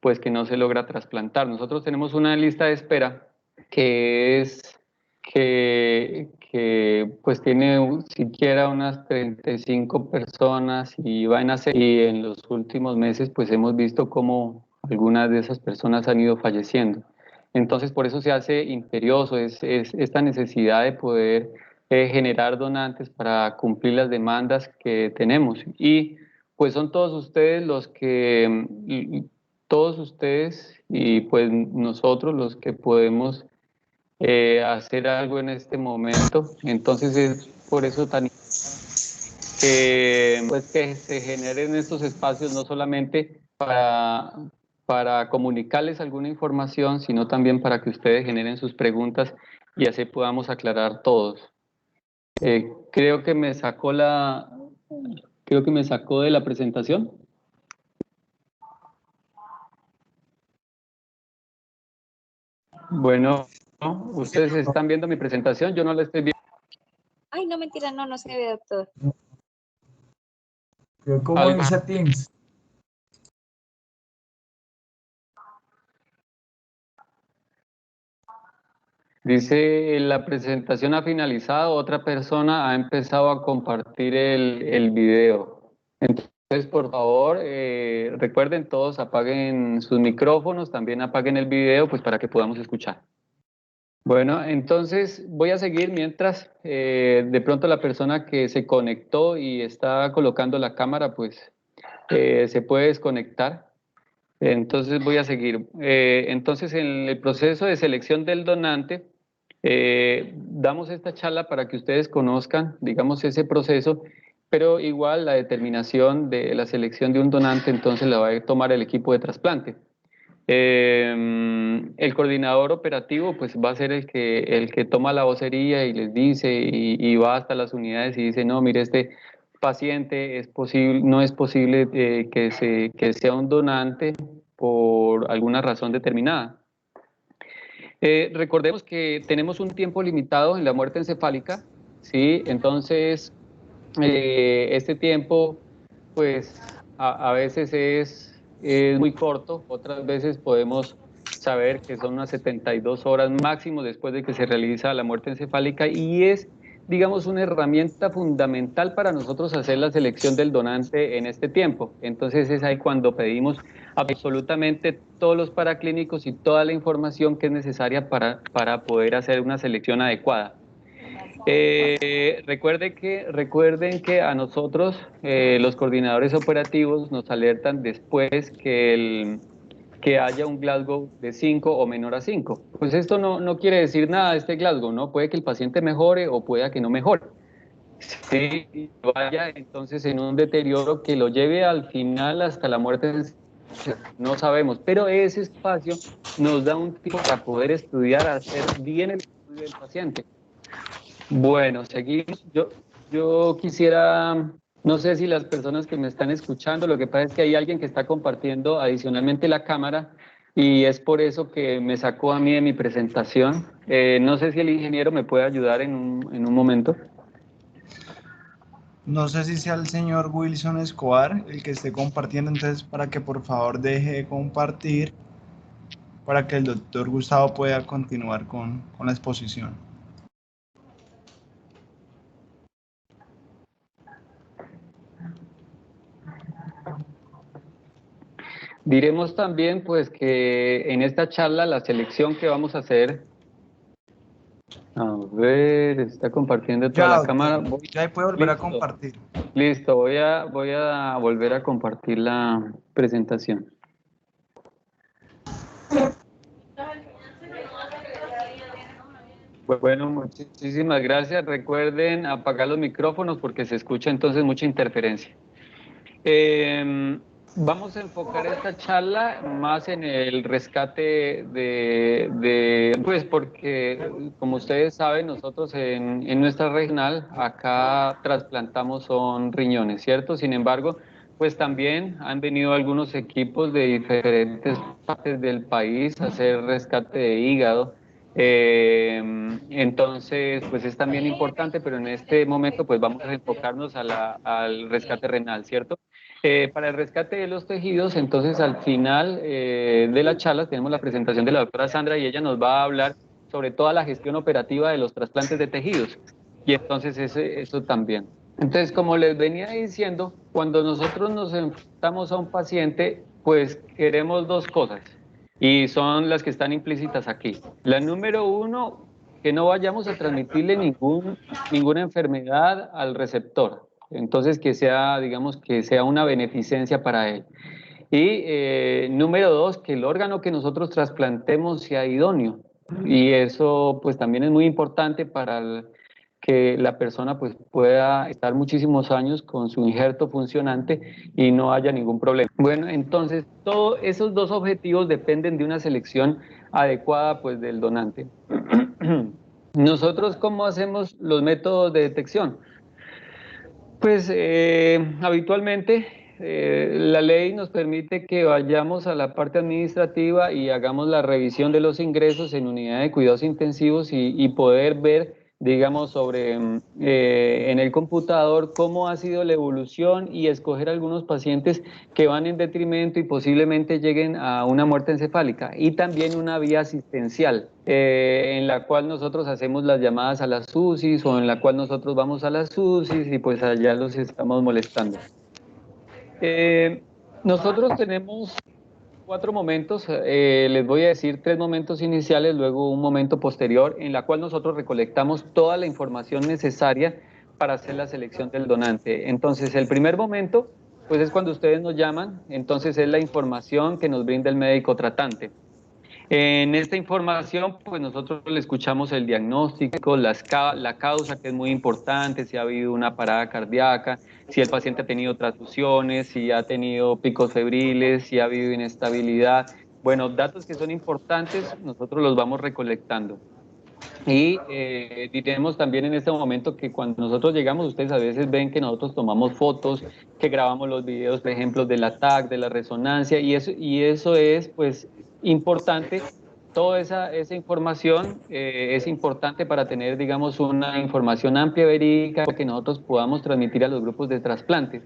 pues que no se logra trasplantar. Nosotros tenemos una lista de espera que es que pues tiene siquiera unas 35 personas y y en los últimos meses pues hemos visto cómo algunas de esas personas han ido falleciendo. Entonces por eso se hace imperioso, es esta necesidad de poder generar donantes para cumplir las demandas que tenemos. Y pues son todos ustedes y pues nosotros los que podemos hacer algo en este momento. Entonces es por eso tan pues que se generen estos espacios no solamente para comunicarles alguna información, sino también para que ustedes generen sus preguntas y así podamos aclarar todos. Creo que me sacó de la presentación. Bueno, ustedes están viendo mi presentación, yo no la estoy viendo. Ay, no, mentira, no se ve, doctor. ¿Cómo dice Teams? Dice, la presentación ha finalizado, otra persona ha empezado a compartir el video. Entonces, por favor, recuerden todos, apaguen sus micrófonos, también apaguen el video, pues para que podamos escuchar. Bueno, entonces voy a seguir mientras de pronto la persona que se conectó y está colocando la cámara, pues se puede desconectar. Entonces voy a seguir. Entonces en el proceso de selección del donante, damos esta charla para que ustedes conozcan, digamos, ese proceso, pero igual la determinación de la selección de un donante, entonces la va a tomar el equipo de trasplante. El coordinador operativo pues va a ser el que toma la vocería y les dice y va hasta las unidades y dice, no, mire, este paciente no es posible que sea un donante por alguna razón determinada. Recordemos que tenemos un tiempo limitado en la muerte encefálica, ¿sí? Entonces, este tiempo, pues, a veces es muy corto, otras veces podemos saber que son unas 72 horas máximo después de que se realiza la muerte encefálica y es, digamos, una herramienta fundamental para nosotros hacer la selección del donante en este tiempo. Entonces es ahí cuando pedimos absolutamente todos los paraclínicos y toda la información que es necesaria para poder hacer una selección adecuada. Recuerden que a nosotros, los coordinadores operativos, nos alertan después que haya un Glasgow de 5 o menor a 5. Pues esto no quiere decir nada de este Glasgow, ¿no? Puede que el paciente mejore o pueda que no mejore. Sí, vaya entonces en un deterioro que lo lleve al final hasta la muerte, no sabemos, pero ese espacio nos da un tiempo para poder estudiar, hacer bien el estudio del paciente. Bueno, seguimos. Yo quisiera, no sé si las personas que me están escuchando, lo que pasa es que hay alguien que está compartiendo adicionalmente la cámara y es por eso que me sacó a mí de mi presentación. No sé si el ingeniero me puede ayudar en un momento. No sé si sea el señor Wilson Escobar el que esté compartiendo, entonces para que por favor deje de compartir para que el doctor Gustavo pueda continuar con la exposición. Diremos también pues que en esta charla la selección que vamos a hacer, a ver, está compartiendo toda la cámara. Ya puede volver a compartir. Listo, voy a volver a compartir la presentación. Bueno, muchísimas gracias. Recuerden apagar los micrófonos porque se escucha entonces mucha interferencia. Vamos a enfocar esta charla más en el rescate pues porque como ustedes saben, nosotros en nuestra regional acá trasplantamos son riñones, ¿cierto? Sin embargo, pues también han venido algunos equipos de diferentes partes del país a hacer rescate de hígado. Entonces, pues es también importante, pero en este momento pues vamos a enfocarnos al rescate renal, ¿cierto? Para el rescate de los tejidos, entonces al final de la charla tenemos la presentación de la doctora Sandra y ella nos va a hablar sobre toda la gestión operativa de los trasplantes de tejidos. Y entonces eso también. Entonces, como les venía diciendo, cuando nosotros nos enfrentamos a un paciente, pues queremos dos cosas y son las que están implícitas aquí. La número uno, que no vayamos a transmitirle ninguna enfermedad al receptor. Entonces, que sea, digamos, que sea una beneficencia para él. Y número dos, que el órgano que nosotros trasplantemos sea idóneo. Y eso, pues, también es muy importante para que la persona, pues, pueda estar muchísimos años con su injerto funcionante y no haya ningún problema. Bueno, entonces, todos esos dos objetivos dependen de una selección adecuada, pues, del donante. Nosotros, ¿cómo hacemos los métodos de detección? Pues habitualmente la ley nos permite que vayamos a la parte administrativa y hagamos la revisión de los ingresos en unidad de cuidados intensivos y poder ver, digamos, en el computador cómo ha sido la evolución y escoger algunos pacientes que van en detrimento y posiblemente lleguen a una muerte encefálica y también una vía asistencial en la cual nosotros hacemos las llamadas a las UCIs o en la cual nosotros vamos a las UCIs y pues allá los estamos molestando. Nosotros tenemos 4 momentos, les voy a decir 3 momentos iniciales, luego un momento posterior, en la cual nosotros recolectamos toda la información necesaria para hacer la selección del donante. Entonces, el primer momento, pues es cuando ustedes nos llaman, entonces es la información que nos brinda el médico tratante. En esta información, pues nosotros le escuchamos el diagnóstico, la causa, que es muy importante, si ha habido una parada cardíaca, si el paciente ha tenido transfusiones, si ha tenido picos febriles, si ha habido inestabilidad. Bueno, datos que son importantes, nosotros los vamos recolectando. Y diremos también en este momento que cuando nosotros llegamos, ustedes a veces ven que nosotros tomamos fotos, que grabamos los videos, por ejemplo, del ATAC, de la resonancia, y eso es pues importante. Toda esa información es importante para tener, digamos, una información amplia, verídica, que nosotros podamos transmitir a los grupos de trasplantes.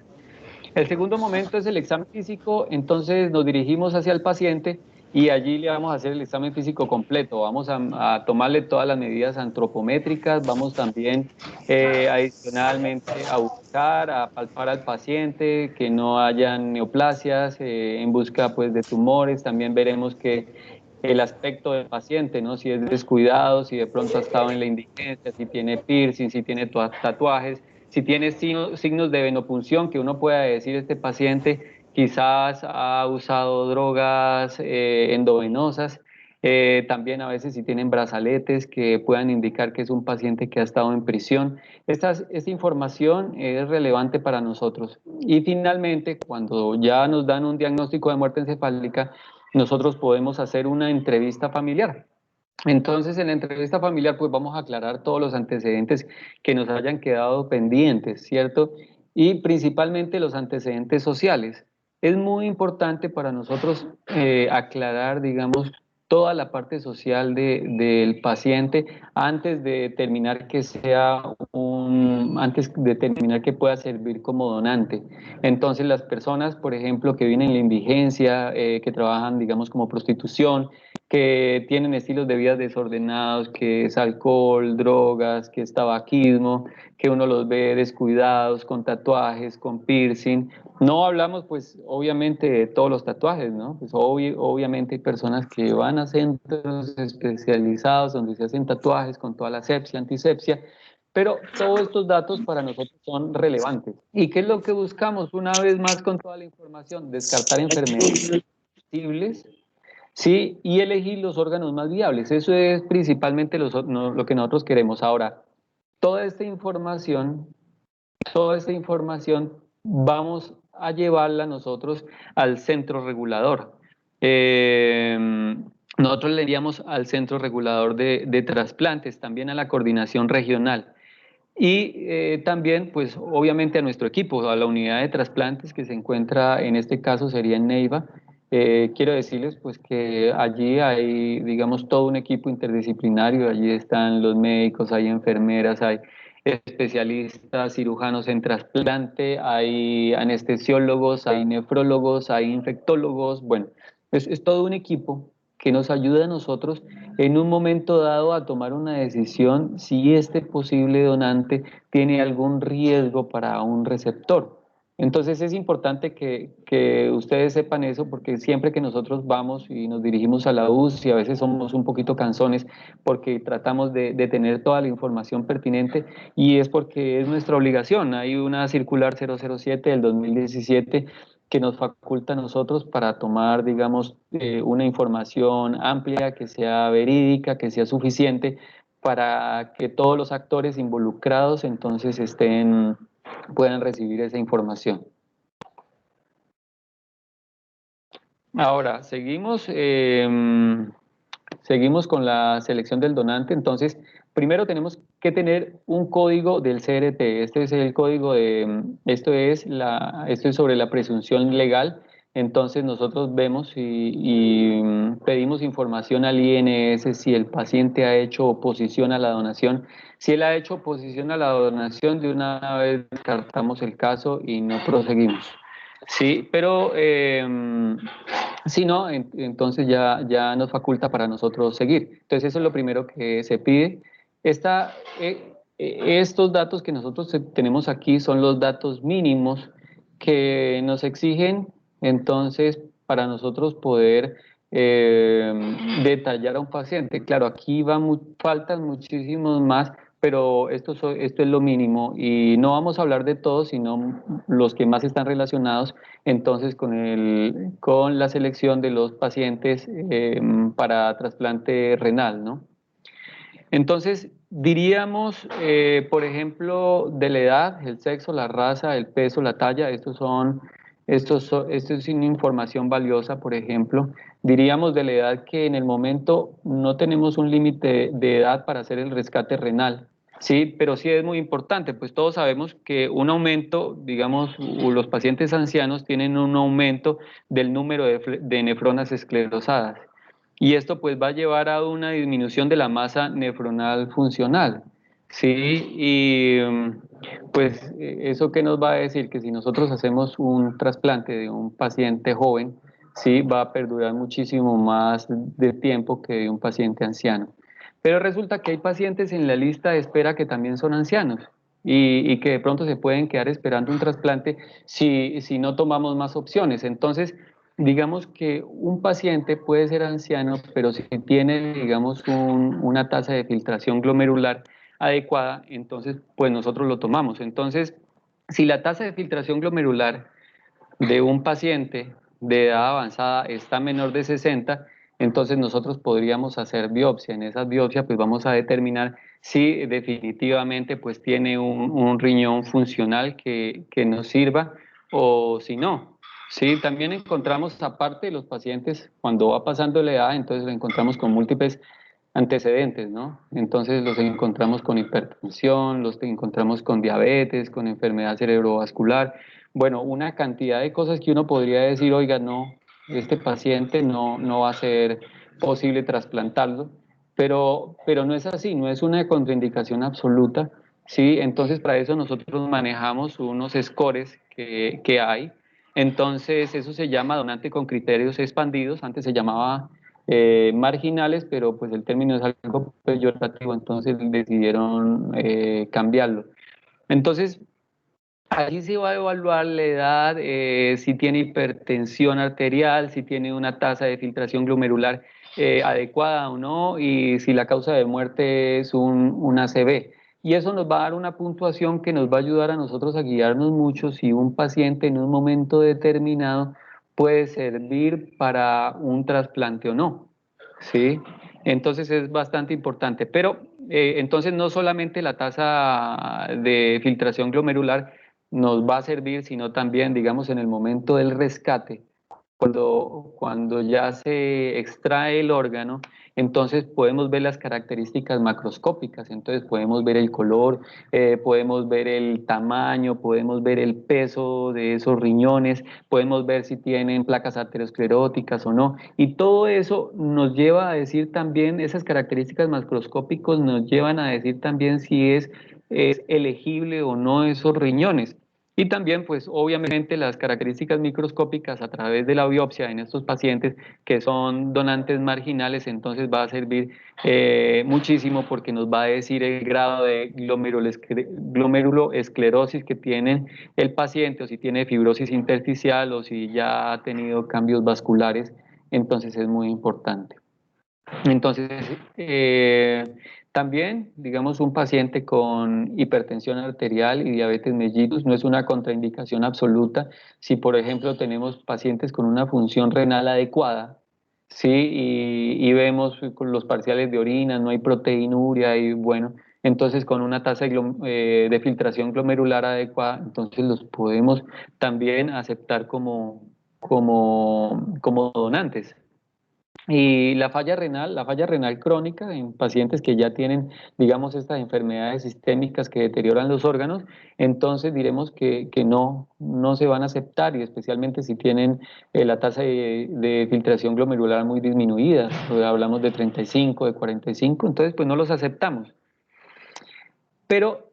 El segundo momento es el examen físico, entonces nos dirigimos hacia el paciente y allí le vamos a hacer el examen físico completo, vamos a tomarle todas las medidas antropométricas, vamos también adicionalmente a buscar, a palpar al paciente, que no hayan neoplasias en busca pues de tumores, también veremos que el aspecto del paciente, ¿no? Si es descuidado, si de pronto ha estado en la indigencia, si tiene piercing, si tiene tatuajes, si tiene signos de venopunción, que uno pueda decir este paciente quizás ha usado drogas endovenosas, también a veces si tienen brazaletes que puedan indicar que es un paciente que ha estado en prisión. Esta información es relevante para nosotros. Y finalmente, cuando ya nos dan un diagnóstico de muerte encefálica, nosotros podemos hacer una entrevista familiar. Entonces, en la entrevista familiar, pues vamos a aclarar todos los antecedentes que nos hayan quedado pendientes, ¿cierto? Y principalmente los antecedentes sociales. Es muy importante para nosotros aclarar, digamos, toda la parte social del paciente antes de determinar que antes de determinar que pueda servir como donante. Entonces, las personas, por ejemplo, que vienen en la indigencia, que trabajan, digamos, como prostitución, que tienen estilos de vida desordenados, que es alcohol, drogas, que es tabaquismo, que uno los ve descuidados, con tatuajes, con piercing. No hablamos, pues, obviamente de todos los tatuajes, ¿no? Pues obviamente hay personas que van a centros especializados donde se hacen tatuajes con toda la asepsia, antisepsia, pero todos estos datos para nosotros son relevantes. ¿Y qué es lo que buscamos? Una vez más con toda la información, descartar enfermedades posibles, sí, y elegir los órganos más viables. Eso es principalmente lo que nosotros queremos. Ahora, toda esta información, toda esta información vamos a llevarla nosotros al centro regulador. Nosotros le iríamos al centro regulador de trasplantes, también a la coordinación regional. Y también, pues obviamente a nuestro equipo, a la unidad de trasplantes que se encuentra, en este caso sería en Neiva. Quiero decirles pues que allí hay, digamos, todo un equipo interdisciplinario, allí están los médicos, hay enfermeras, hay especialistas cirujanos en trasplante, hay anestesiólogos, hay nefrólogos, hay infectólogos, bueno, es todo un equipo que nos ayuda a nosotros en un momento dado a tomar una decisión si este posible donante tiene algún riesgo para un receptor. Entonces es importante que ustedes sepan eso porque siempre que nosotros vamos y nos dirigimos a la UCI, a veces somos un poquito cansones porque tratamos de tener toda la información pertinente y es porque es nuestra obligación. Hay una circular 007 del 2017 que nos faculta a nosotros para tomar, digamos, una información amplia, que sea verídica, que sea suficiente para que todos los actores involucrados entonces puedan recibir esa información. Ahora, seguimos con la selección del donante. Entonces, primero tenemos que tener un código del CRT. Este es el código esto es sobre la presunción legal. Entonces, nosotros vemos y pedimos información al INS si el paciente ha hecho oposición a la donación. Si él ha hecho oposición a la donación, de una vez descartamos el caso y no proseguimos. Sí, pero si no, entonces ya nos faculta para nosotros seguir. Entonces eso es lo primero que se pide. Estos datos que nosotros tenemos aquí son los datos mínimos que nos exigen entonces para nosotros poder detallar a un paciente. Claro, aquí faltan muchísimos más, pero esto es lo mínimo y no vamos a hablar de todos, sino los que más están relacionados entonces con la selección de los pacientes para trasplante renal, ¿no? Entonces, diríamos, por ejemplo, de la edad, el sexo, la raza, el peso, la talla, esto es una información valiosa, por ejemplo. Diríamos de la edad que en el momento no tenemos un límite de edad para hacer el rescate renal. Sí, pero sí es muy importante, pues todos sabemos que un aumento, digamos, los pacientes ancianos tienen un aumento del número de nefronas esclerosadas. Y esto pues va a llevar a una disminución de la masa nefronal funcional, ¿sí? Y pues eso qué nos va a decir que si nosotros hacemos un trasplante de un paciente joven, sí, va a perdurar muchísimo más de tiempo que de un paciente anciano. Pero resulta que hay pacientes en la lista de espera que también son ancianos y que de pronto se pueden quedar esperando un trasplante si no tomamos más opciones. Entonces, digamos que un paciente puede ser anciano, pero si tiene, digamos, una tasa de filtración glomerular adecuada, entonces, pues nosotros lo tomamos. Entonces, si la tasa de filtración glomerular de un paciente de edad avanzada está menor de 60, entonces nosotros podríamos hacer biopsia. En esa biopsia, pues vamos a determinar si definitivamente pues tiene un riñón funcional que nos sirva o si no. Sí, también encontramos, aparte de los pacientes, cuando va pasando la edad, entonces lo encontramos con múltiples antecedentes, ¿no? Entonces los encontramos con hipertensión, los encontramos con diabetes, con enfermedad cerebrovascular, bueno, una cantidad de cosas que uno podría decir, oiga, no, este paciente no va a ser posible trasplantarlo, pero no es así, no es una contraindicación absoluta, ¿sí? Entonces para eso nosotros manejamos unos scores que hay. Entonces, eso se llama donante con criterios expandidos. Antes se llamaba marginales, pero pues el término es algo peyorativo, entonces decidieron cambiarlo. Entonces, allí se va a evaluar la edad, si tiene hipertensión arterial, si tiene una tasa de filtración glomerular adecuada o no, y si la causa de muerte es un ACV. Y eso nos va a dar una puntuación que nos va a ayudar a nosotros a guiarnos mucho si un paciente en un momento determinado puede servir para un trasplante o no. ¿Sí? Entonces es bastante importante. Pero entonces no solamente la tasa de filtración glomerular nos va a servir, sino también, digamos, en el momento del rescate, cuando ya se extrae el órgano, entonces podemos ver las características macroscópicas, entonces podemos ver el color, podemos ver el tamaño, podemos ver el peso de esos riñones, podemos ver si tienen placas arterioscleróticas o no, y todo eso nos lleva a decir también, esas características macroscópicas nos llevan a decir también si es elegible o no esos riñones. Y también, pues obviamente las características microscópicas a través de la biopsia en estos pacientes que son donantes marginales, entonces va a servir muchísimo porque nos va a decir el grado de glomeruloesclerosis que tiene el paciente, o si tiene fibrosis intersticial o si ya ha tenido cambios vasculares, entonces es muy importante. Entonces, también, digamos, un paciente con hipertensión arterial y diabetes mellitus no es una contraindicación absoluta si, por ejemplo, tenemos pacientes con una función renal adecuada, ¿sí? Y vemos con los parciales de orina, no hay proteinuria y bueno, entonces con una tasa de filtración glomerular adecuada, entonces los podemos también aceptar como donantes. Y la falla renal crónica en pacientes que ya tienen, digamos, estas enfermedades sistémicas que deterioran los órganos, entonces diremos que no se van a aceptar, y especialmente si tienen la tasa de filtración glomerular muy disminuida, hablamos de 35, de 45, entonces pues no los aceptamos. Pero,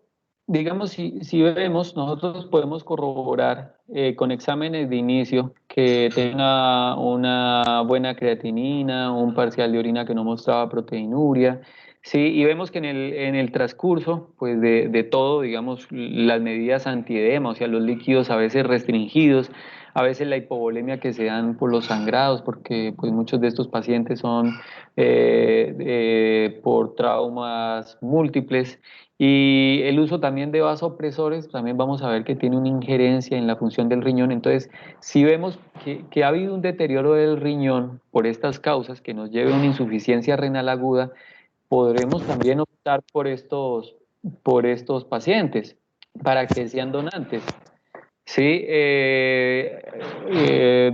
digamos, si vemos, nosotros podemos corroborar con exámenes de inicio que tenga una buena creatinina, un parcial de orina que no mostraba proteinuria, sí, y vemos que en el transcurso, pues de todo, digamos, las medidas antiedema, o sea, los líquidos a veces restringidos, a veces la hipovolemia que se dan por los sangrados, porque pues muchos de estos pacientes son por traumas múltiples, y el uso también de vasopresores, también vamos a ver que tiene una injerencia en la función del riñón. Entonces, si vemos que ha habido un deterioro del riñón por estas causas que nos lleve a una insuficiencia renal aguda, podremos también optar por estos pacientes para que sean donantes. Sí,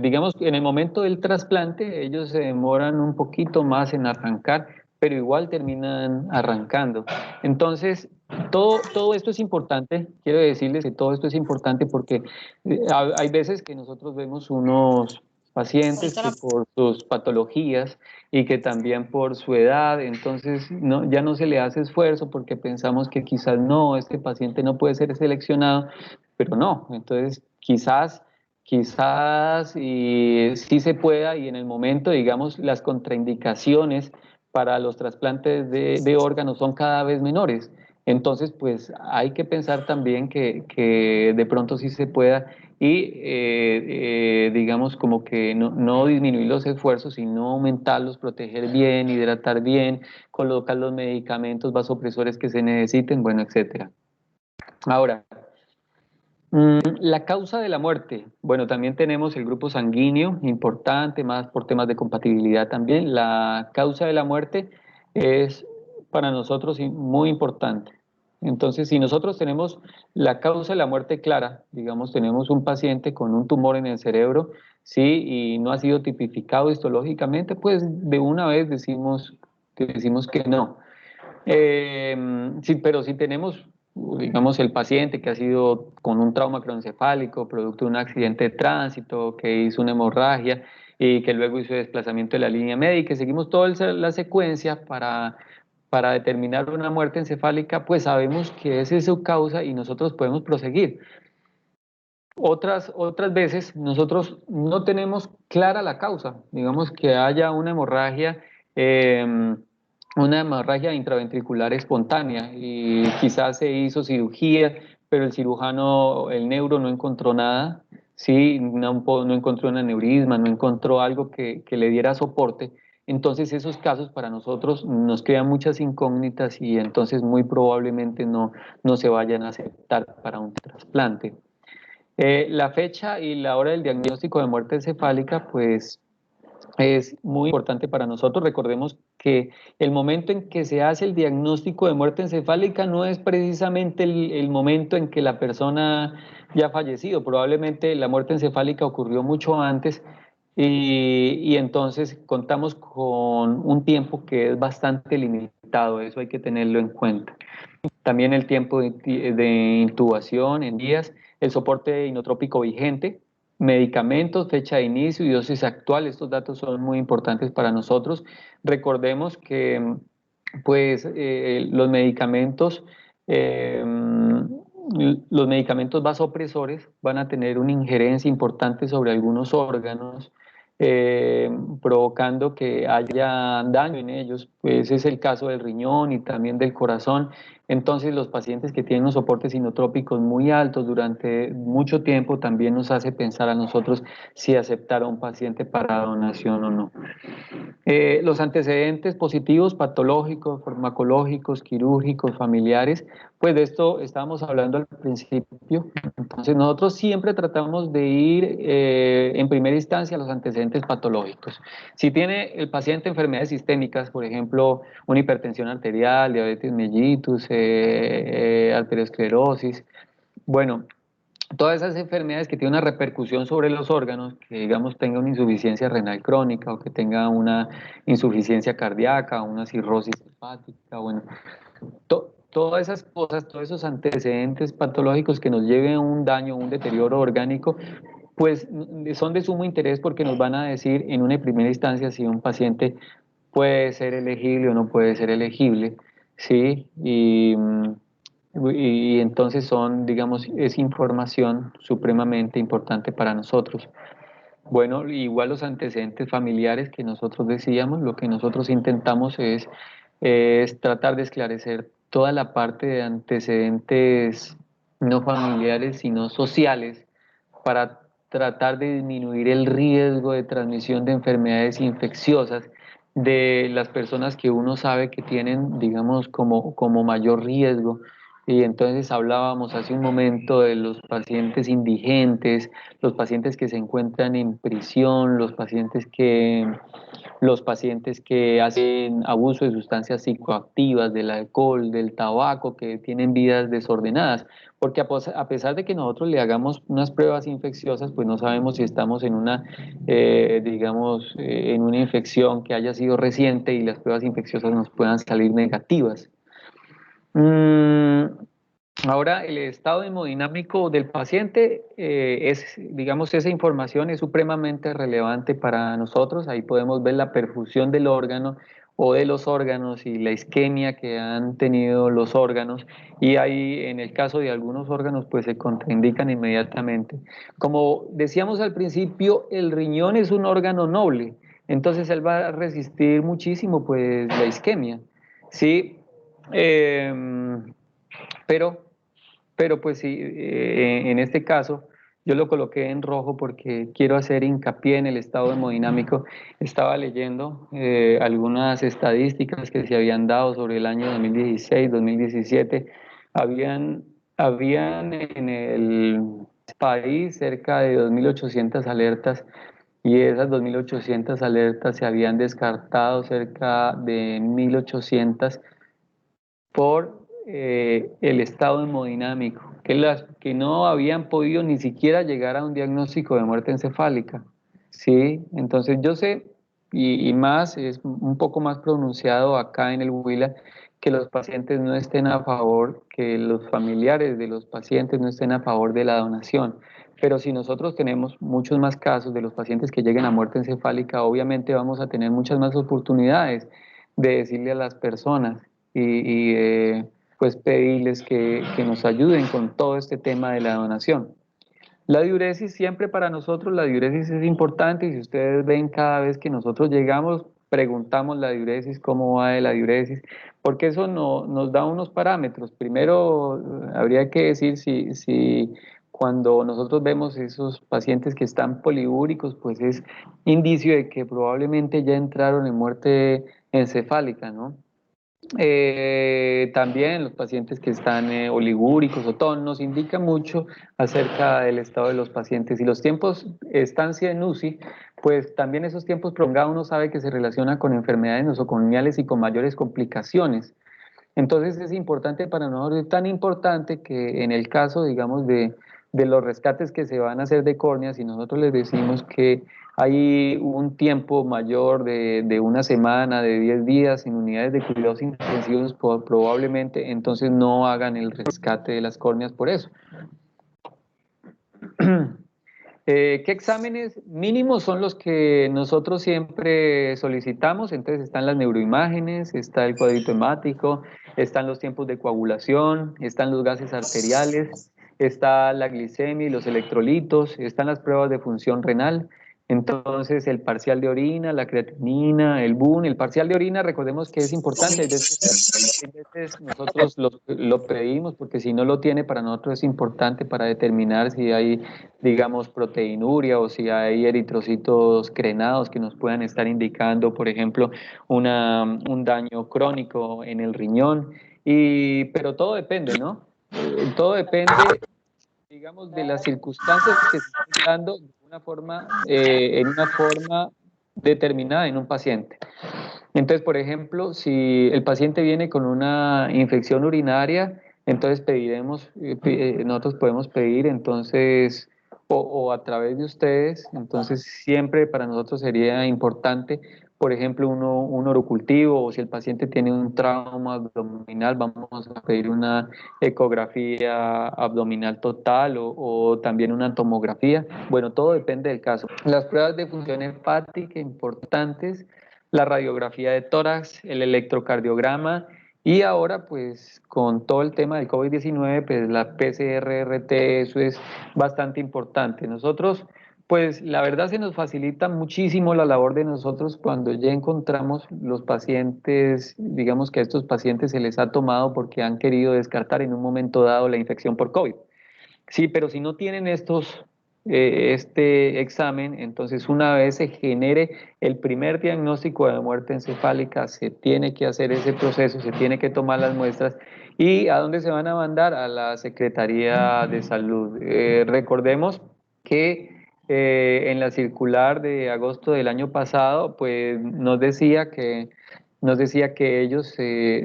digamos que en el momento del trasplante ellos se demoran un poquito más en arrancar, pero igual terminan arrancando. Entonces, todo esto es importante, quiero decirles que todo esto es importante porque hay veces que nosotros vemos unos pacientes que por sus patologías y que también por su edad, entonces ya no se le hace esfuerzo porque pensamos que quizás no, este paciente no puede ser seleccionado, pero no, entonces quizás y sí se pueda, y en el momento, digamos, las contraindicaciones para los trasplantes de órganos son cada vez menores. Entonces, pues hay que pensar también que de pronto sí se pueda y, digamos, como que no disminuir los esfuerzos, sino aumentarlos, proteger bien, hidratar bien, colocar los medicamentos vasopresores que se necesiten, bueno, etcétera. Ahora, la causa de la muerte. Bueno, también tenemos el grupo sanguíneo, importante, más por temas de compatibilidad también. La causa de la muerte es para nosotros muy importante. Entonces, si nosotros tenemos la causa de la muerte clara, digamos, tenemos un paciente con un tumor en el cerebro, sí, y no ha sido tipificado histológicamente, pues de una vez decimos que no. Sí, pero si tenemos, digamos, el paciente que ha sido con un trauma craneoencefálico, producto de un accidente de tránsito, que hizo una hemorragia y que luego hizo desplazamiento de la línea médica, y seguimos toda la secuencia para determinar una muerte encefálica, pues sabemos que esa es su causa y nosotros podemos proseguir. Otras veces nosotros no tenemos clara la causa, digamos que haya una hemorragia intraventricular espontánea y quizás se hizo cirugía, pero el cirujano, el neuro no encontró nada, sí, no encontró un aneurisma, no encontró algo que le diera soporte. Entonces esos casos para nosotros nos crean muchas incógnitas y entonces muy probablemente no se vayan a aceptar para un trasplante. La fecha y la hora del diagnóstico de muerte encefálica, pues es muy importante para nosotros. Recordemos que el momento en que se hace el diagnóstico de muerte encefálica no es precisamente el momento en que la persona ya ha fallecido. Probablemente la muerte encefálica ocurrió mucho antes, y entonces contamos con un tiempo que es bastante limitado, eso hay que tenerlo en cuenta. También el tiempo de intubación en días, el soporte inotrópico vigente, medicamentos, fecha de inicio y dosis actual. Estos datos son muy importantes para nosotros. Recordemos que pues eh, los medicamentos vasopresores van a tener una injerencia importante sobre algunos órganos, provocando que haya daño en ellos. Pues es el caso del riñón y también del corazón. Entonces, los pacientes que tienen los soportes inotrópicos muy altos durante mucho tiempo también nos hace pensar a nosotros si aceptar a un paciente para donación o no. Los antecedentes positivos, patológicos, farmacológicos, quirúrgicos, familiares, pues de esto estábamos hablando al principio. Entonces, nosotros siempre tratamos de ir en primera instancia a los antecedentes patológicos. Si tiene el paciente enfermedades sistémicas, por ejemplo, una hipertensión arterial, diabetes mellitus, arteriosclerosis, bueno, todas esas enfermedades que tienen una repercusión sobre los órganos, que digamos tenga una insuficiencia renal crónica o que tenga una insuficiencia cardíaca, una cirrosis hepática, bueno, todas esas cosas, todos esos antecedentes patológicos que nos lleven a un daño, un deterioro orgánico, pues son de sumo interés porque nos van a decir en una primera instancia si un paciente puede ser elegible o no puede ser elegible, ¿sí? Y entonces son, digamos, es información supremamente importante para nosotros. Bueno, igual los antecedentes familiares que nosotros decíamos, lo que nosotros intentamos es tratar de esclarecer toda la parte de antecedentes no familiares, sino sociales, para tratar de disminuir el riesgo de transmisión de enfermedades infecciosas de las personas que uno sabe que tienen, digamos, como mayor riesgo. Y entonces hablábamos hace un momento de los pacientes indigentes, los pacientes que se encuentran en prisión, los pacientes que hacen abuso de sustancias psicoactivas, del alcohol, del tabaco, que tienen vidas desordenadas, porque a pesar de que nosotros le hagamos unas pruebas infecciosas, pues no sabemos si estamos en una, digamos, en una infección que haya sido reciente y las pruebas infecciosas nos puedan salir negativas. Mm, Ahora, el estado hemodinámico del paciente digamos, esa información es supremamente relevante para nosotros. Ahí podemos ver la perfusión del órgano o de los órganos y la isquemia que han tenido los órganos. Y ahí, en el caso de algunos órganos, pues se contraindican inmediatamente. Como decíamos al principio, el riñón es un órgano noble, entonces él va a resistir muchísimo, pues, la isquemia. Sí. Pero pero pues sí, en este caso yo lo coloqué en rojo porque quiero hacer hincapié en el estado hemodinámico. Estaba leyendo algunas estadísticas que se habían dado sobre el año 2016, 2017. Habían en el país cerca de 2.800 alertas y esas 2.800 alertas se habían descartado cerca de 1.800 por el estado hemodinámico, que no habían podido ni siquiera llegar a un diagnóstico de muerte encefálica. ¿Sí? Entonces yo sé, y más, es un poco más pronunciado acá en el Huila, que los pacientes no estén a favor, que los familiares de los pacientes no estén a favor de la donación. Pero si nosotros tenemos muchos más casos de los pacientes que lleguen a muerte encefálica, obviamente vamos a tener muchas más oportunidades de decirle a las personas pues pedirles que nos ayuden con todo este tema de la donación. La diuresis siempre para nosotros, la diuresis es importante y si ustedes ven cada vez que nosotros llegamos, preguntamos la diuresis, cómo va de la diuresis, porque eso nos da unos parámetros. Primero, habría que decir si cuando nosotros vemos esos pacientes que están poliúricos, pues es indicio de que probablemente ya entraron en muerte encefálica, ¿no? También los pacientes que están oligúricos o TON nos indica mucho acerca del estado de los pacientes y los tiempos estancia en UCI, pues también esos tiempos prolongados uno sabe que se relaciona con enfermedades nosocomiales y con mayores complicaciones. Entonces es importante para nosotros, es tan importante que en el caso, digamos, de los rescates que se van a hacer de córneas, y nosotros les decimos que hay un tiempo mayor de una semana, de 10 días en unidades de cuidados intensivos, probablemente entonces no hagan el rescate de las córneas por eso. ¿Qué exámenes mínimos son los que nosotros siempre solicitamos? Entonces están las neuroimágenes, está el cuadrito hemático, están los tiempos de coagulación, están los gases arteriales, está la glicemia y los electrolitos, están las pruebas de función renal. Entonces el parcial de orina, la creatinina, el BUN, el parcial de orina, recordemos que es importante, hay veces nosotros lo pedimos porque si no lo tiene para nosotros es importante para determinar si hay, digamos, proteinuria o si hay eritrocitos crenados que nos puedan estar indicando, por ejemplo, un daño crónico en el riñón. Pero todo depende, ¿no? Todo depende, digamos, de las circunstancias que se estén dando en una forma determinada en un paciente. Entonces, por ejemplo, si el paciente viene con una infección urinaria, entonces nosotros podemos pedir entonces, o a través de ustedes, entonces siempre para nosotros sería importante, por ejemplo, un orocultivo, o si el paciente tiene un trauma abdominal, vamos a pedir una ecografía abdominal total o también una tomografía. Bueno, todo depende del caso. Las pruebas de función hepática importantes, la radiografía de tórax, el electrocardiograma y ahora pues con todo el tema del COVID-19 pues la PCR-RT, eso es bastante importante. Nosotros pues la verdad se nos facilita muchísimo la labor de nosotros cuando ya encontramos los pacientes, digamos que a estos pacientes se les ha tomado porque han querido descartar en un momento dado la infección por COVID. Sí, pero si no tienen este examen, entonces una vez se genere el primer diagnóstico de muerte encefálica, se tiene que hacer ese proceso, se tiene que tomar las muestras. ¿Y a dónde se van a mandar? A la Secretaría de Salud. Recordemos que en la circular de agosto del año pasado, pues nos decía que ellos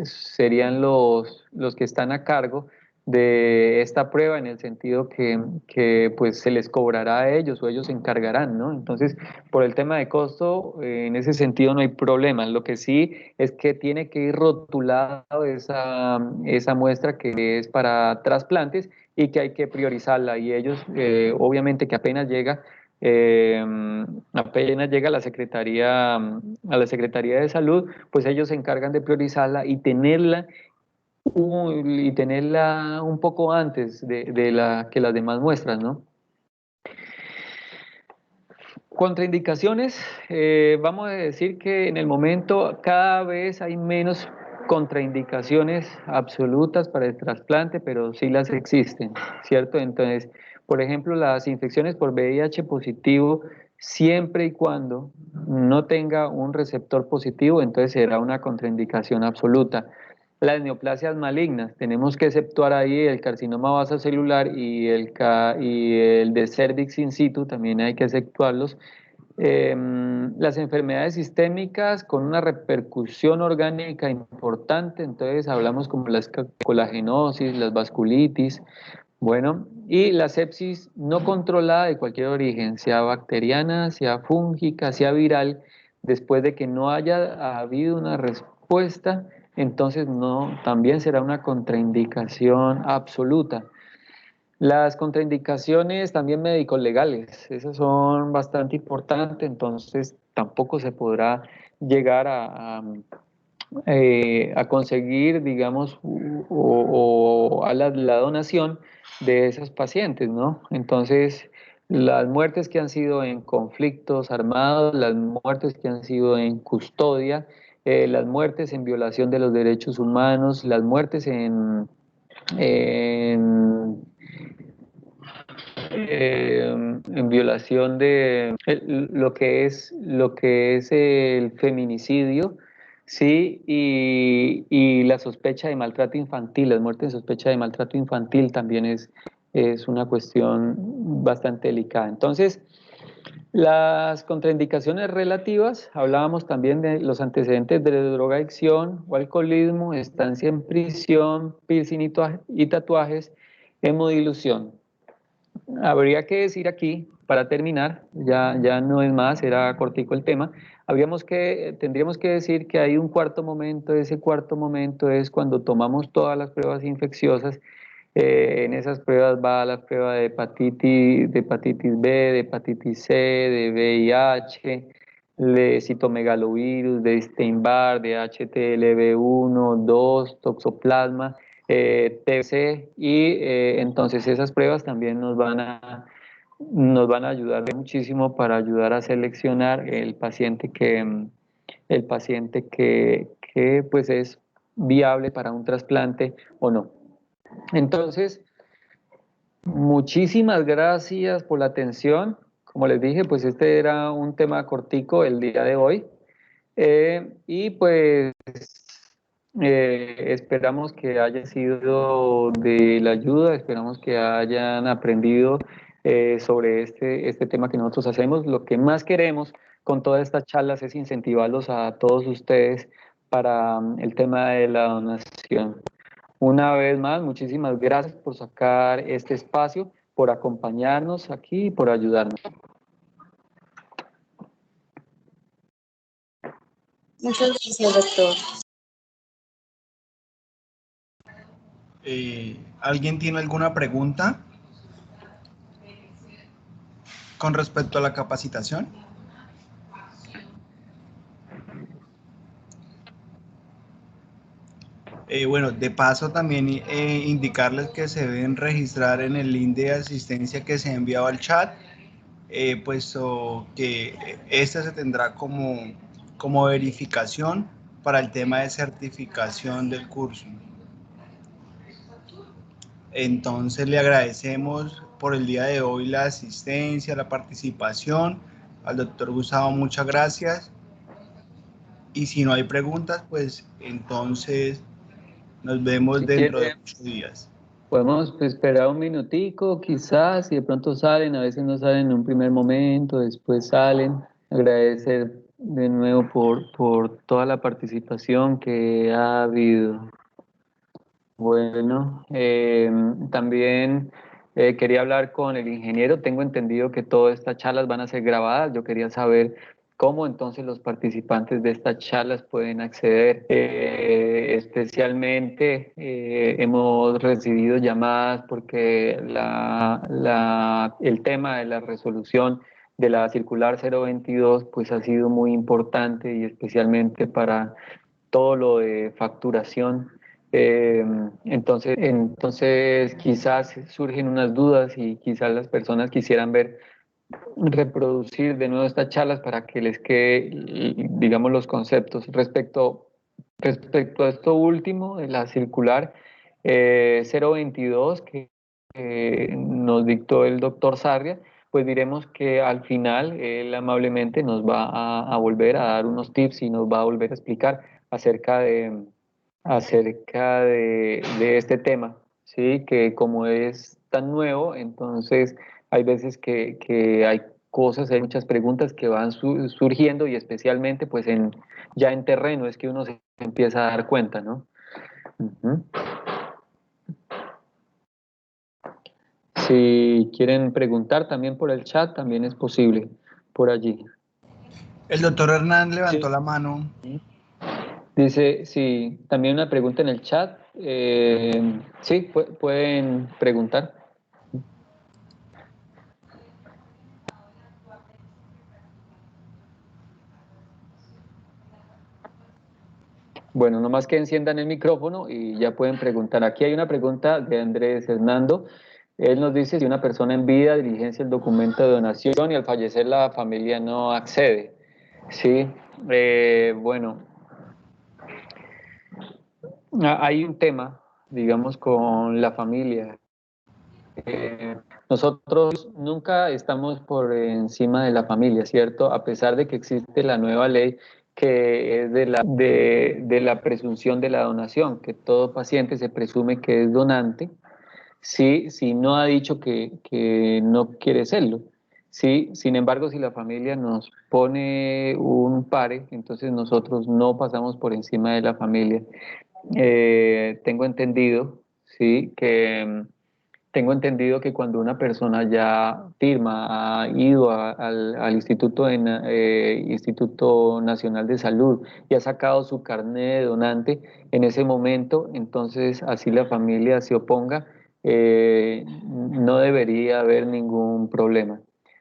serían los que están a cargo de esta prueba en el sentido que pues se les cobrará a ellos o ellos se encargarán, ¿no? Entonces, por el tema de costo, en ese sentido no hay problema. Lo que sí es que tiene que ir rotulado esa muestra que es para trasplantes y que hay que priorizarla y ellos, obviamente que eh, apenas llega a la Secretaría de Salud, pues ellos se encargan de priorizarla y tenerla un poco antes que las demás muestras, ¿no? Contraindicaciones, vamos a decir que en el momento cada vez hay menos contraindicaciones absolutas para el trasplante, pero sí las existen, ¿cierto? Entonces, por ejemplo, las infecciones por VIH positivo, siempre y cuando no tenga un receptor positivo, entonces será una contraindicación absoluta. Las neoplasias malignas, tenemos que exceptuar ahí el carcinoma vasocelular y el de cervix in situ, también hay que exceptuarlos. Las enfermedades sistémicas con una repercusión orgánica importante, entonces hablamos como la colagenosis, las vasculitis, bueno, y la sepsis no controlada de cualquier origen, sea bacteriana, sea fúngica, sea viral, después de que no haya habido una respuesta, entonces no, también será una contraindicación absoluta. Las contraindicaciones también médico-legales, esas son bastante importantes, entonces tampoco se podrá llegar a conseguir, digamos, o a la donación de esos pacientes, ¿no? Entonces, las muertes que han sido en conflictos armados, las muertes que han sido en custodia, las muertes en violación de los derechos humanos, las muertes en violación de lo que es el feminicidio, sí, y la sospecha de maltrato infantil, las muertes de sospecha de maltrato infantil también es una cuestión bastante delicada. Entonces, las contraindicaciones relativas, hablábamos también de los antecedentes de drogadicción o alcoholismo, estancia en prisión, piercing y tatuajes, hemodilución. Habría que decir aquí para terminar, ya no es más, era cortico el tema, tendríamos que decir que hay un cuarto momento. Ese cuarto momento es cuando tomamos todas las pruebas infecciosas. En esas pruebas va la prueba de hepatitis B, de hepatitis C, de VIH, de citomegalovirus, de Epstein-Barr, de HTLV1, 2, toxoplasma, TBC, y entonces esas pruebas también nos van a ayudar muchísimo para ayudar a seleccionar el paciente que pues es viable para un trasplante o no. Entonces, muchísimas gracias por la atención. Como les dije, pues este era un tema cortico el día de hoy. Y pues esperamos que haya sido de la ayuda, esperamos que hayan aprendido sobre este tema que nosotros hacemos. Lo que más queremos con todas estas charlas es incentivarlos a todos ustedes para el tema de la donación. Una vez más, muchísimas gracias por sacar este espacio, por acompañarnos aquí y por ayudarnos. Muchas gracias, doctor. ¿Alguien tiene alguna pregunta con respecto a la capacitación? Bueno, de paso también indicarles que se deben registrar en el link de asistencia que se ha enviado al chat, puesto que este se tendrá como verificación para el tema de certificación del curso. Entonces le agradecemos por el día de hoy la asistencia, la participación. Al doctor Gustavo, muchas gracias. Y si no hay preguntas, pues entonces nos vemos Si dentro de quieren, 8 días. podemos esperar un minutico, quizás, si de pronto salen, a veces no salen en un primer momento, después salen. Agradecer de nuevo por toda la participación que ha habido. Bueno, también quería hablar con el ingeniero. Tengo entendido que todas estas charlas van a ser grabadas. Yo quería saber cómo entonces los participantes de estas charlas pueden acceder. Especialmente hemos recibido llamadas porque el tema de la resolución de la circular 022 pues ha sido muy importante, y especialmente para todo lo de facturación. Entonces quizás surgen unas dudas y quizás las personas quisieran reproducir de nuevo estas charlas para que les quede, digamos, los conceptos. Respecto a esto último de la circular 022 que nos dictó el doctor Sarria, pues diremos que al final él amablemente nos va a volver a dar unos tips y nos va a volver a explicar acerca de este tema, ¿sí? Que como es tan nuevo, entonces hay veces que hay cosas, hay muchas preguntas que van surgiendo, y especialmente pues ya en terreno es que uno se empieza a dar cuenta, ¿no? Uh-huh. Si quieren preguntar también por el chat, también es posible por allí. El doctor Hernán levantó Sí. la mano. Dice, sí, también una pregunta en el chat. Sí, pueden preguntar. Bueno, nomás que enciendan el micrófono y ya pueden preguntar. Aquí hay una pregunta de Andrés Hernando. Él nos dice si una persona en vida diligencia el documento de donación y al fallecer la familia no accede. Sí, bueno, hay un tema, digamos, con la familia. Nosotros nunca estamos por encima de la familia, ¿cierto? A pesar de que existe la nueva ley que es de la presunción de la donación, que todo paciente se presume que es donante, si no ha dicho que no quiere serlo. Sí, sin embargo, si la familia nos pone un pare, entonces nosotros no pasamos por encima de la familia. Tengo entendido, sí, tengo entendido que cuando una persona ya firma, ha ido al Instituto, Instituto Nacional de Salud y ha sacado su carnet de donante, en ese momento, entonces así la familia se oponga, no debería haber ningún problema.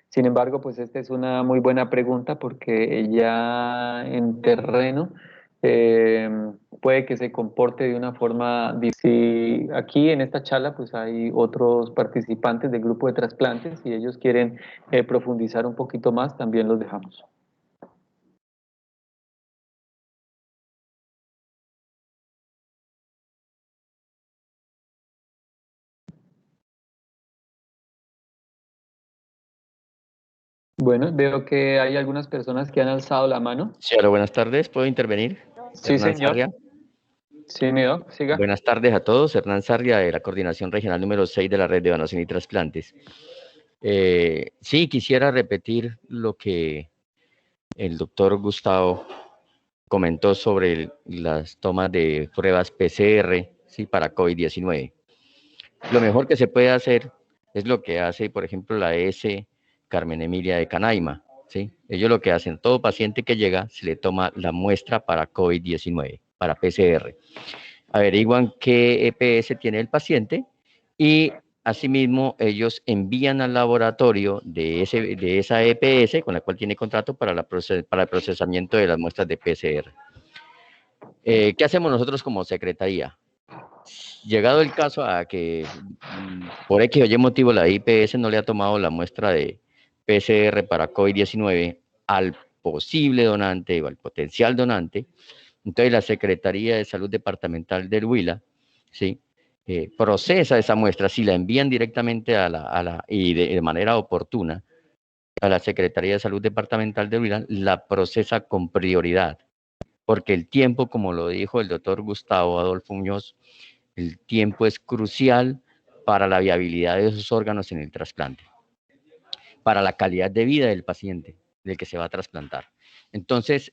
Sin embargo, pues esta es una muy buena pregunta porque ya en terreno eh, puede que se comporte de una forma. Si aquí en esta charla pues hay otros participantes del grupo de trasplantes y ellos quieren profundizar un poquito más, también los dejamos. Bueno, veo que hay algunas personas que han alzado la mano. Sí, hola, buenas tardes. ¿Puedo intervenir? Sí, Hernán señor. Sarria. Sí, Nido, siga. Buenas tardes a todos. Hernán Sarria, de la Coordinación Regional número 6 de la Red de Donación y Trasplantes. Sí, quisiera repetir lo que el doctor Gustavo comentó sobre las tomas de pruebas PCR, ¿sí?, para COVID-19. Lo mejor que se puede hacer es lo que hace, por ejemplo, la ES Carmen Emilia de Canaima, ¿sí? Ellos lo que hacen, todo paciente que llega se le toma la muestra para COVID-19, para PCR. Averiguan qué EPS tiene el paciente y asimismo ellos envían al laboratorio de esa EPS con la cual tiene contrato para el procesamiento de las muestras de PCR. ¿Qué hacemos nosotros como secretaría? Llegado el caso a que por X o Y motivo la IPS no le ha tomado la muestra de PCR para COVID-19 al posible donante o al potencial donante, entonces la Secretaría de Salud Departamental del Huila, ¿sí?, procesa esa muestra. Si la envían directamente y de manera oportuna a la Secretaría de Salud Departamental del Huila, la procesa con prioridad, porque el tiempo, como lo dijo el doctor Gustavo Adolfo Muñoz, el tiempo es crucial para la viabilidad de esos órganos en el trasplante, para la calidad de vida del paciente, del que se va a trasplantar. Entonces,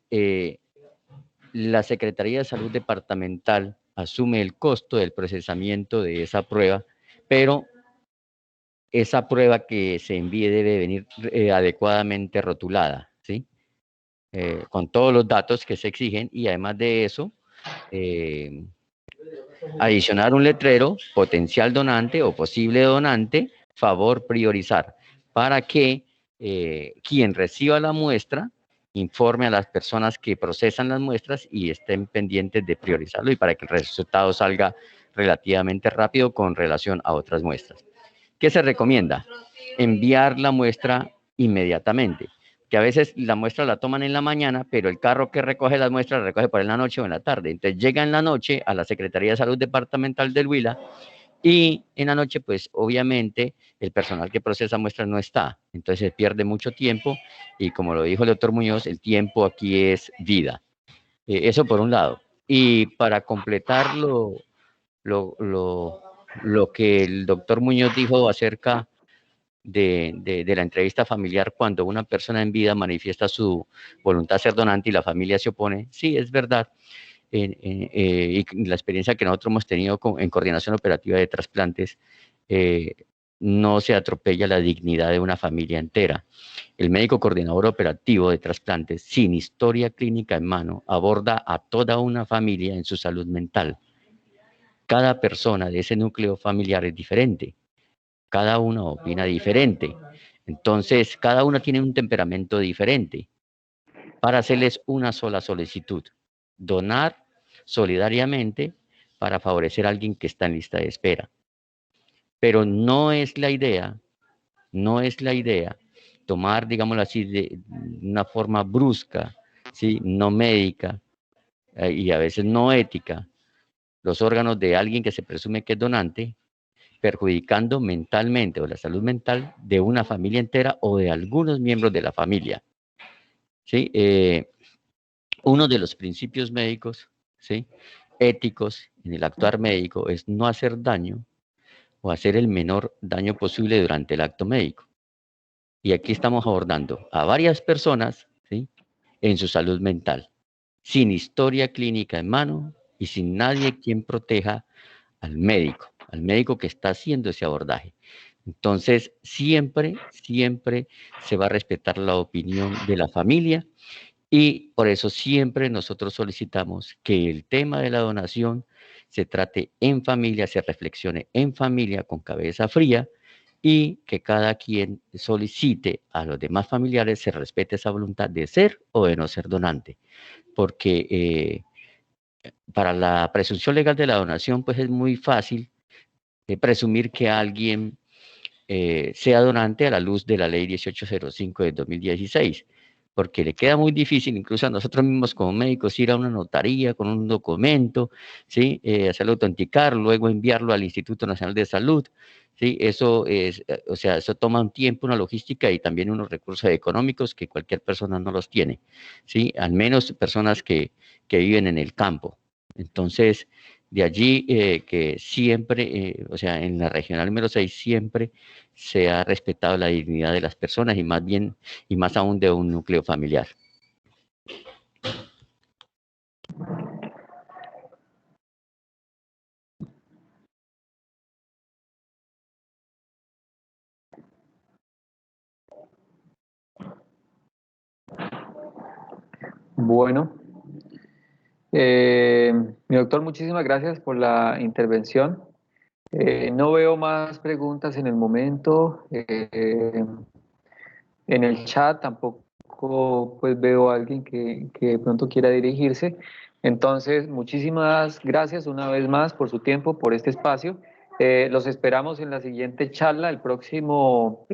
la Secretaría de Salud Departamental asume el costo del procesamiento de esa prueba, pero esa prueba que se envíe debe venir adecuadamente rotulada, ¿sí? Con todos los datos que se exigen, y además de eso, adicionar un letrero: potencial donante o posible donante, favor priorizar, para que quien reciba la muestra informe a las personas que procesan las muestras y estén pendientes de priorizarlo, y para que el resultado salga relativamente rápido con relación a otras muestras. ¿Qué se recomienda? Enviar la muestra inmediatamente, que a veces la muestra la toman en la mañana, pero el carro que recoge las muestras la recoge por en la noche o en la tarde. Entonces llega en la noche a la Secretaría de Salud Departamental del Huila, y en la noche, pues obviamente, el personal que procesa muestras no está. Entonces se pierde mucho tiempo, y como lo dijo el doctor Muñoz, el tiempo aquí es vida. Eso por un lado. Y para completar lo que el doctor Muñoz dijo acerca de la entrevista familiar, cuando una persona en vida manifiesta su voluntad de ser donante y la familia se opone, sí, es verdad. Y la experiencia que nosotros hemos tenido en coordinación operativa de trasplantes, no se atropella la dignidad de una familia entera. El médico coordinador operativo de trasplantes, sin historia clínica en mano, aborda a toda una familia en su salud mental. Cada persona de ese núcleo familiar es diferente. Cada uno opina diferente. Entonces, cada uno tiene un temperamento diferente. Para hacerles una sola solicitud: donar solidariamente para favorecer a alguien que está en lista de espera. Pero no es la idea tomar, digámoslo así, de una forma brusca, ¿sí?, no médica, y a veces no ética, los órganos de alguien que se presume que es donante, perjudicando mentalmente o la salud mental de una familia entera o de algunos miembros de la familia, ¿sí? Uno de los principios médicos, ¿sí?, éticos en el actuar médico, es no hacer daño o hacer el menor daño posible durante el acto médico. Y aquí estamos abordando a varias personas, ¿sí?, en su salud mental, sin historia clínica en mano y sin nadie quien proteja al médico, al médico que está haciendo ese abordaje. Entonces, siempre se va a respetar la opinión de la familia y por eso siempre nosotros solicitamos que el tema de la donación se trate en familia, se reflexione en familia con cabeza fría y que cada quien solicite a los demás familiares se respete esa voluntad de ser o de no ser donante. Porque para la presunción legal de la donación, pues es muy fácil presumir que alguien sea donante a la luz de la ley 1805 de 2016, porque le queda muy difícil, incluso a nosotros mismos como médicos, ir a una notaría con un documento, ¿sí? Hacerlo autenticar, luego enviarlo al Instituto Nacional de Salud, ¿sí? Eso es, o sea, eso toma un tiempo, una logística y también unos recursos económicos que cualquier persona no los tiene, ¿sí? Al menos personas que viven en el campo. Entonces, de allí que siempre, o sea, en la regional número 6 siempre se ha respetado la dignidad de las personas y más bien, y más aún de un núcleo familiar. Bueno, mi doctor, muchísimas gracias por la intervención. No veo más preguntas en el momento. En el chat tampoco pues veo a alguien que de pronto quiera dirigirse. Entonces, muchísimas gracias una vez más por su tiempo, por este espacio. Los esperamos en la siguiente charla el próximo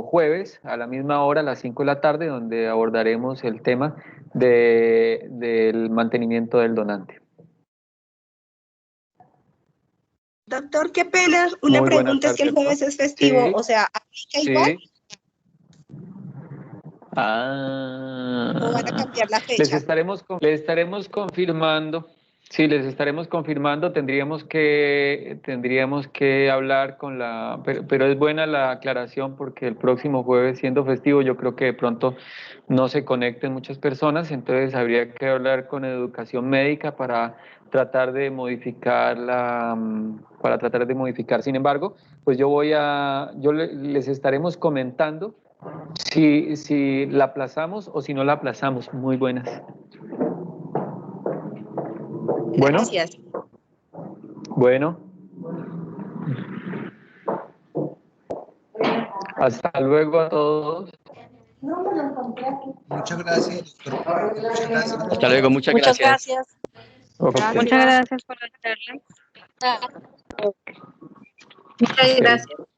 jueves a la misma hora, a las 5 de la tarde, donde abordaremos el tema del mantenimiento del donante. Doctor, qué pena. Una Muy buenas pregunta, es que el tardes, jueves ¿no? es festivo, Sí, o sea, ¿aplica sí. igual Ah, o van a cambiar la les fecha? estaremos confirmando. Sí, les estaremos confirmando. Tendríamos que hablar con pero es buena la aclaración porque el próximo jueves, siendo festivo, yo creo que de pronto no se conecten muchas personas, entonces habría que hablar con educación médica para tratar de modificar Sin embargo, pues les estaremos comentando si la aplazamos o si no la aplazamos. Muy buenas. Gracias. Bueno. Hasta luego a todos. Muchas gracias, doctor Pablo. Muchas gracias. Hasta luego, muchas Muchas gracias. gracias. Okay. Muchas gracias por la charla. Ah, Muchas Ok. gracias.